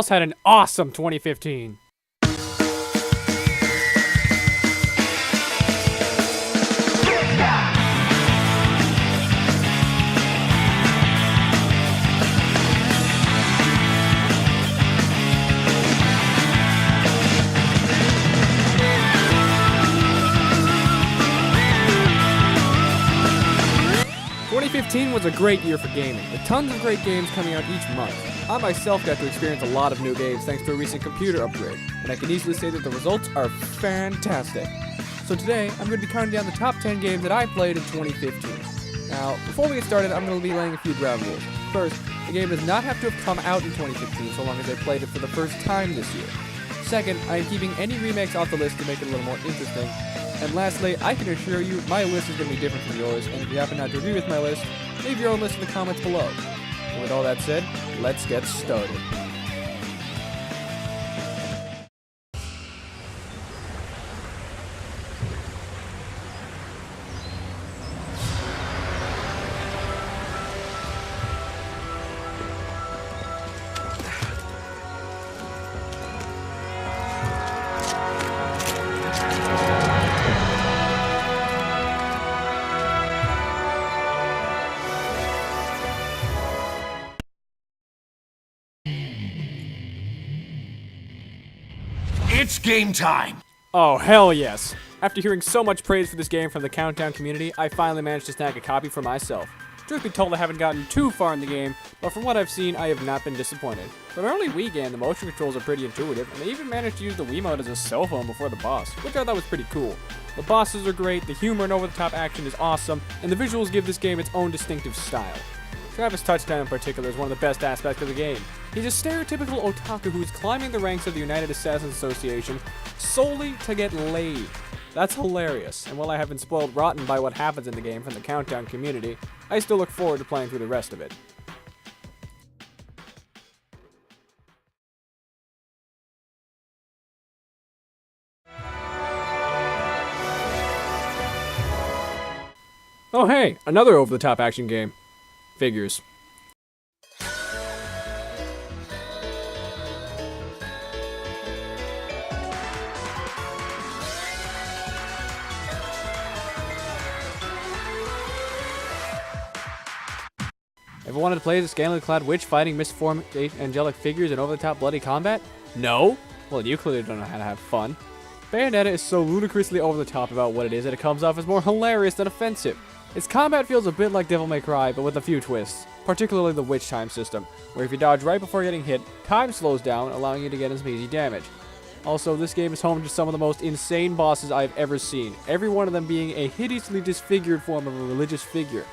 else had an awesome 2015. Was a great year for gaming, with tons of great games coming out each month. I myself got to experience a lot of new games thanks to a recent computer upgrade, and I can easily say that the results are fantastic. So today, I'm going to be counting down the top 10 games that I played in 2015. Now, before we get started, I'm going to be laying a few ground rules. First, the game does not have to have come out in 2015 so long as I played it for the first time this year. Second, I am keeping any remakes off the list to make it a little more interesting. And lastly, I can assure you, my list is going to be different from yours, and if you happen not to agree with my list, leave your own list in the comments below. And with all that said, let's get started. It's game time! Oh, hell yes. After hearing so much praise for this game from the Countdown community, I finally managed to snag a copy for myself. Truth be told, I haven't gotten too far in the game, but from what I've seen, I have not been disappointed. For an early Wii game, the motion controls are pretty intuitive, and they even managed to use the Wiimote as a cell phone before the boss, which I thought was pretty cool. The bosses are great, the humor and over-the-top action is awesome, and the visuals give this game its own distinctive style. Travis Touchdown in particular is one of the best aspects of the game. He's a stereotypical otaku who's climbing the ranks of the United Assassins Association solely to get laid. That's hilarious, and while I have been spoiled rotten by what happens in the game from the Countdown community, I still look forward to playing through the rest of it. Oh hey, another over-the-top action game. Figures. Ever wanted to play as a scantily clad witch fighting misformed angelic figures in over-the-top bloody combat? No? Well, you clearly don't know how to have fun. Bayonetta is so ludicrously over-the-top about what it is that it comes off as more hilarious than offensive. Its combat feels a bit like Devil May Cry, but with a few twists, particularly the witch time system, where if you dodge right before getting hit, time slows down, allowing you to get in some easy damage. Also, this game is home to some of the most insane bosses I've ever seen, every one of them being a hideously disfigured form of a religious figure.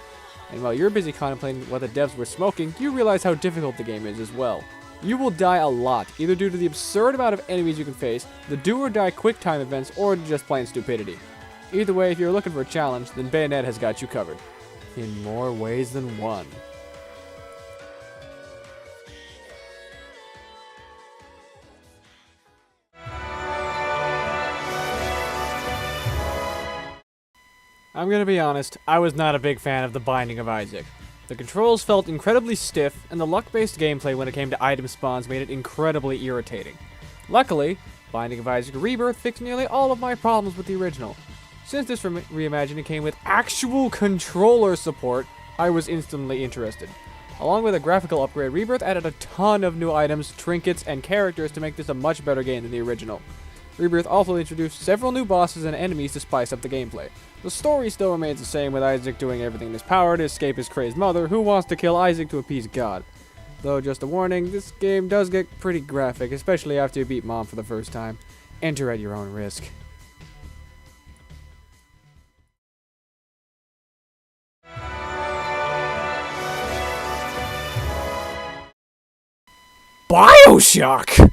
And while you're busy contemplating what the devs were smoking, you realize how difficult the game is as well. You will die a lot, either due to the absurd amount of enemies you can face, the do-or-die quick-time events, or just plain stupidity. Either way, if you're looking for a challenge, then Bayonetta has got you covered. In more ways than one. I'm gonna be honest, I was not a big fan of The Binding of Isaac. The controls felt incredibly stiff, and the luck-based gameplay when it came to item spawns made it incredibly irritating. Luckily, Binding of Isaac Rebirth fixed nearly all of my problems with the original. Since this reimagining came with actual controller support, I was instantly interested. Along with a graphical upgrade, Rebirth added a ton of new items, trinkets, and characters to make this a much better game than the original. Rebirth also introduced several new bosses and enemies to spice up the gameplay. The story still remains the same, with Isaac doing everything in his power to escape his crazed mother, who wants to kill Isaac to appease God. Though, just a warning, this game does get pretty graphic, especially after you beat Mom for the first time. Enter at your own risk. Bioshock!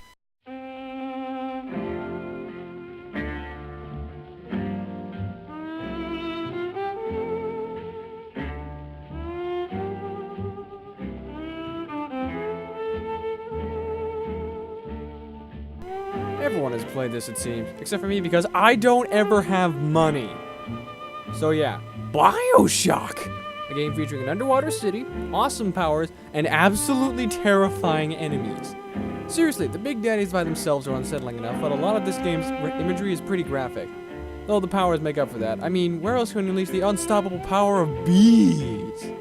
Everyone has played this, it seems, except for me because I don't ever have money. So yeah, Bioshock! A game featuring an underwater city, awesome powers, and absolutely terrifying enemies. Seriously, the big daddies by themselves are unsettling enough, but a lot of this game's imagery is pretty graphic. Though the powers make up for that. I mean, where else can you unleash the unstoppable power of bees?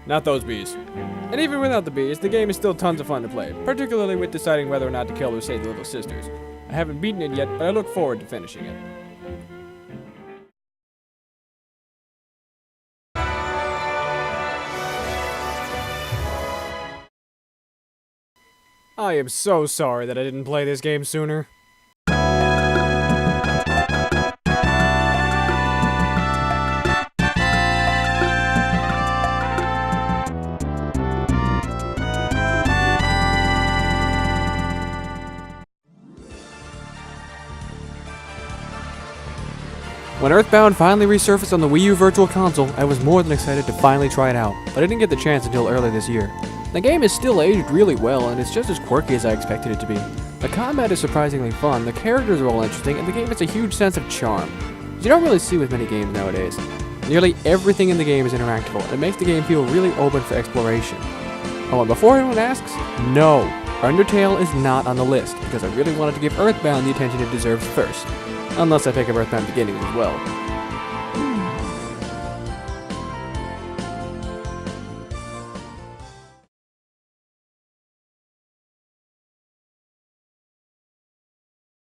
Not those bees. And even without the bees, the game is still tons of fun to play, particularly with deciding whether or not to kill or save the little sisters. I haven't beaten it yet, but I look forward to finishing it. I am so sorry that I didn't play this game sooner. When Earthbound finally resurfaced on the Wii U Virtual Console, I was more than excited to finally try it out, but I didn't get the chance until early this year. The game is still aged really well, and it's just as quirky as I expected it to be. The combat is surprisingly fun, the characters are all interesting, and the game has a huge sense of charm, which you don't really see with many games nowadays. Nearly everything in the game is interactable, and it makes the game feel really open for exploration. Oh, and before anyone asks, no, Undertale is not on the list, because I really wanted to give Earthbound the attention it deserves first. Unless I pick up Earthbound Beginnings as well.